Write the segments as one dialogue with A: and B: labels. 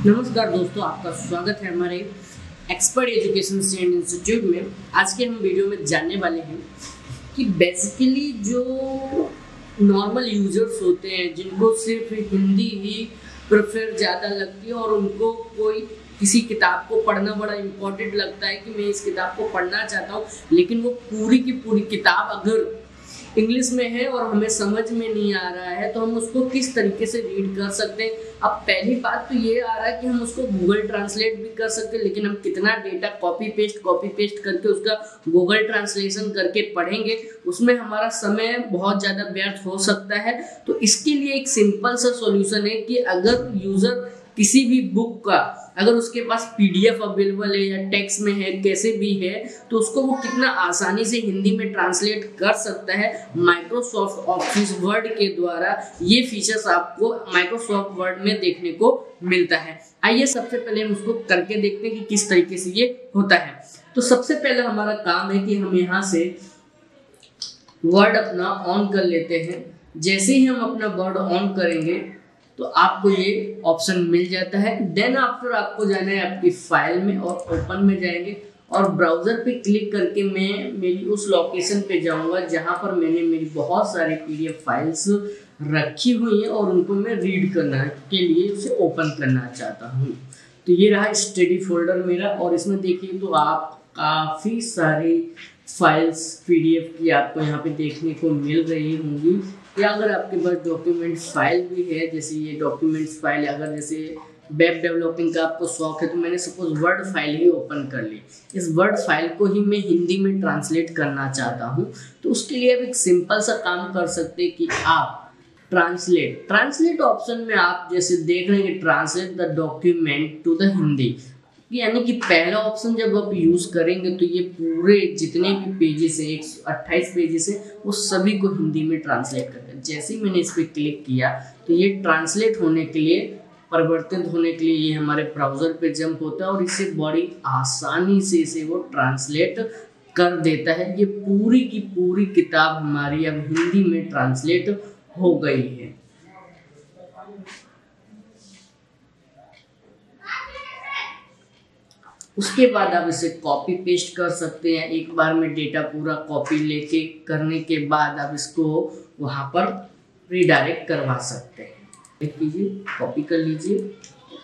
A: नमस्कार दोस्तों, आपका स्वागत है हमारे एक्सपर्ट एजुकेशन इंस्टीट्यूट में। आज के हम वीडियो में जानने वाले हैं कि बेसिकली जो नॉर्मल यूजर्स होते हैं जिनको सिर्फ हिंदी ही प्रेफर ज़्यादा लगती है और उनको कोई किसी किताब को पढ़ना बड़ा इम्पोर्टेंट लगता है कि मैं इस किताब को पढ़ना चाहता हूँ, लेकिन वो पूरी की पूरी किताब अगर इंग्लिश में है और हमें समझ में नहीं आ रहा है तो हम उसको किस तरीके से रीड कर सकते हैं। अब पहली बात तो ये आ रहा है कि हम उसको गूगल ट्रांसलेट भी कर सकते हैं, लेकिन हम कितना डेटा कॉपी पेस्ट करके उसका गूगल ट्रांसलेशन करके पढ़ेंगे, उसमें हमारा समय बहुत ज़्यादा व्यर्थ हो सकता है। तो इसके लिए एक सिंपल सा सॉल्यूशन है कि अगर यूज़र किसी भी बुक का अगर उसके पास पीडीएफ अवेलेबल है या टेक्स्ट में है, कैसे भी है, तो उसको वो कितना आसानी से हिंदी में ट्रांसलेट कर सकता है माइक्रोसॉफ्ट ऑफिस वर्ड के द्वारा। ये फीचर्स आपको माइक्रोसॉफ्ट वर्ड में देखने को मिलता है। आइए सबसे पहले हम उसको करके देखते हैं कि किस तरीके से ये होता है। तो सबसे पहले हमारा काम है कि हम यहाँ से वर्ड अपना ऑन कर लेते हैं। जैसे ही हम अपना वर्ड ऑन करेंगे तो आपको ये ऑप्शन मिल जाता है। देन आफ्टर आपको जाना है आपकी फाइल में और ओपन में जाएंगे और ब्राउज़र पे क्लिक करके मैं मेरी उस लोकेशन पे जाऊंगा जहां पर मैंने मेरी बहुत सारी पीडीएफ फाइल्स रखी हुई हैं और उनको मैं रीड करना के लिए उसे ओपन करना चाहता हूँ। तो ये रहा स्टडी फोल्डर मेरा और इसमें देखिए तो आप काफ़ी सारी फाइल्स पीडीएफ की आपको यहाँ पे देखने को मिल रही होंगी, या अगर आपके पास डॉक्यूमेंट्स फाइल भी है, जैसे ये डॉक्यूमेंट्स फाइल, अगर जैसे वेब डेवलपिंग का आपको शौक है तो मैंने सपोज वर्ड फाइल ही ओपन कर ली। इस वर्ड फाइल को ही मैं हिंदी में ट्रांसलेट करना चाहता हूँ, तो उसके लिए आप एक सिंपल सा काम कर सकते हैं कि आप ट्रांसलेट ऑप्शन में आप जैसे देख रहे हैं translate the document to the Hindi, यानी कि पहला ऑप्शन जब आप यूज़ करेंगे तो ये पूरे जितने भी पेजेस हैं 128 पेजेस हैं वो सभी को हिंदी में ट्रांसलेट करेगा। जैसे ही मैंने इस पर क्लिक किया तो ये ट्रांसलेट होने के लिए परिवर्तित होने के लिए ये हमारे ब्राउज़र पे जंप होता है और इसे बड़ी आसानी से इसे वो ट्रांसलेट कर देता है। ये पूरी की पूरी किताब हमारी अब हिंदी में ट्रांसलेट हो गई है। उसके बाद आप इसे कॉपी पेस्ट कर सकते हैं। एक बार में डेटा पूरा कॉपी लेके करने के बाद आप इसको वहाँ पर रीडायरेक्ट करवा सकते हैं। कीजिए, कॉपी कर लीजिए।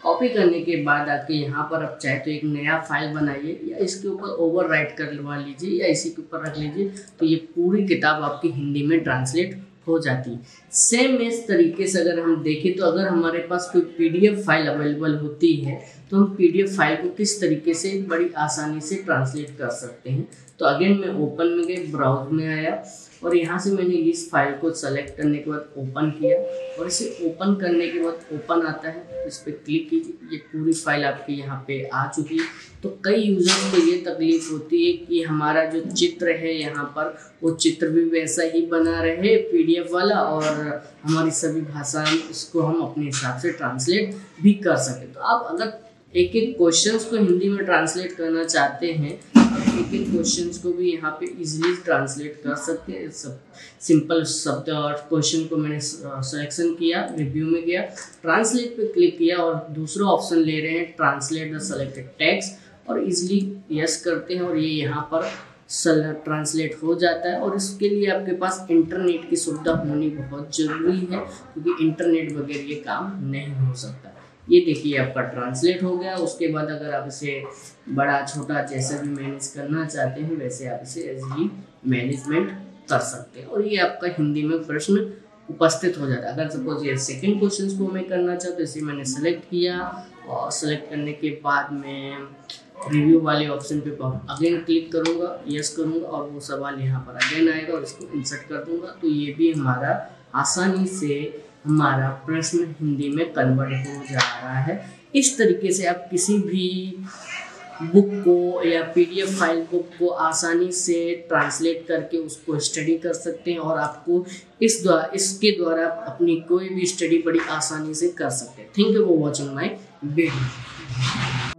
A: कॉपी करने के बाद आके यहाँ पर आप चाहे तो एक नया फाइल बनाइए या इसके ऊपर ओवरराइट करवा लीजिए या इसी के ऊपर रख लीजिए, तो ये पूरी किताब आपकी हिंदी में ट्रांसलेट हो जाती है। सेम इस तरीके से अगर हम देखें तो अगर हमारे पास कोई पीडीएफ फाइल अवेलेबल होती है तो हम पीडीएफ फाइल को किस तरीके से बड़ी आसानी से ट्रांसलेट कर सकते हैं। तो अगेन मैं ओपन में गए, ब्राउज में आया और यहाँ से मैंने इस फाइल को सेलेक्ट करने के बाद ओपन किया और इसे ओपन करने के बाद ओपन आता है, इस पर क्लिक कीजिए। ये पूरी फाइल आपके यहाँ पे आ चुकी है। तो कई यूजर्स को ये तकलीफ होती है कि हमारा जो चित्र है यहाँ पर वो चित्र भी वैसा ही बना रहे पीडीएफ वाला और हमारी सभी भाषा इसको हम अपने हिसाब से ट्रांसलेट भी कर सकें। तो आप अगर एक एक क्वेश्चंस को हिंदी में ट्रांसलेट करना चाहते हैं, एक एक क्वेश्चंस को भी यहाँ पे इजीली ट्रांसलेट कर सकते हैं। सब सिंपल शब्द और क्वेश्चन को मैंने सिलेक्शन किया, रिव्यू में गया, ट्रांसलेट पे क्लिक किया और दूसरा ऑप्शन ले रहे हैं ट्रांसलेट द सेलेक्टेड टेक्स्ट और इजीली यस करते हैं और ये यहाँ पर ट्रांसलेट हो जाता है। और इसके लिए आपके पास इंटरनेट की सुविधा होनी बहुत ज़रूरी है, क्योंकि इंटरनेट बगैर ये काम नहीं हो सकता। ये देखिए आपका ट्रांसलेट हो गया। उसके बाद अगर आप इसे बड़ा छोटा जैसा भी मैनेज करना चाहते हैं वैसे आप इसे इजीली मैनेजमेंट कर सकते हैं और ये आपका हिंदी में प्रश्न उपस्थित हो जाता है। अगर सपोज ये सेकंड क्वेश्चन को मैं करना चाहता हूँ, इसे मैंने सेलेक्ट किया और सेलेक्ट करने के बाद मैं रिव्यू वाले ऑप्शन पे अगेन क्लिक करूँगा, यस करूँगा और वो सवाल यहाँ पर अगेन आएगा और इसको इंसर्ट कर दूँगा। तो ये भी हमारा आसानी से हमारा प्रश्न हिंदी में कन्वर्ट हो जा रहा है। इस तरीके से आप किसी भी बुक को या पीडीएफ फाइल बुक को आसानी से ट्रांसलेट करके उसको स्टडी कर सकते हैं और आपको इसके द्वारा अपनी कोई भी स्टडी बड़ी आसानी से कर सकते हैं। Thank you for watching my video.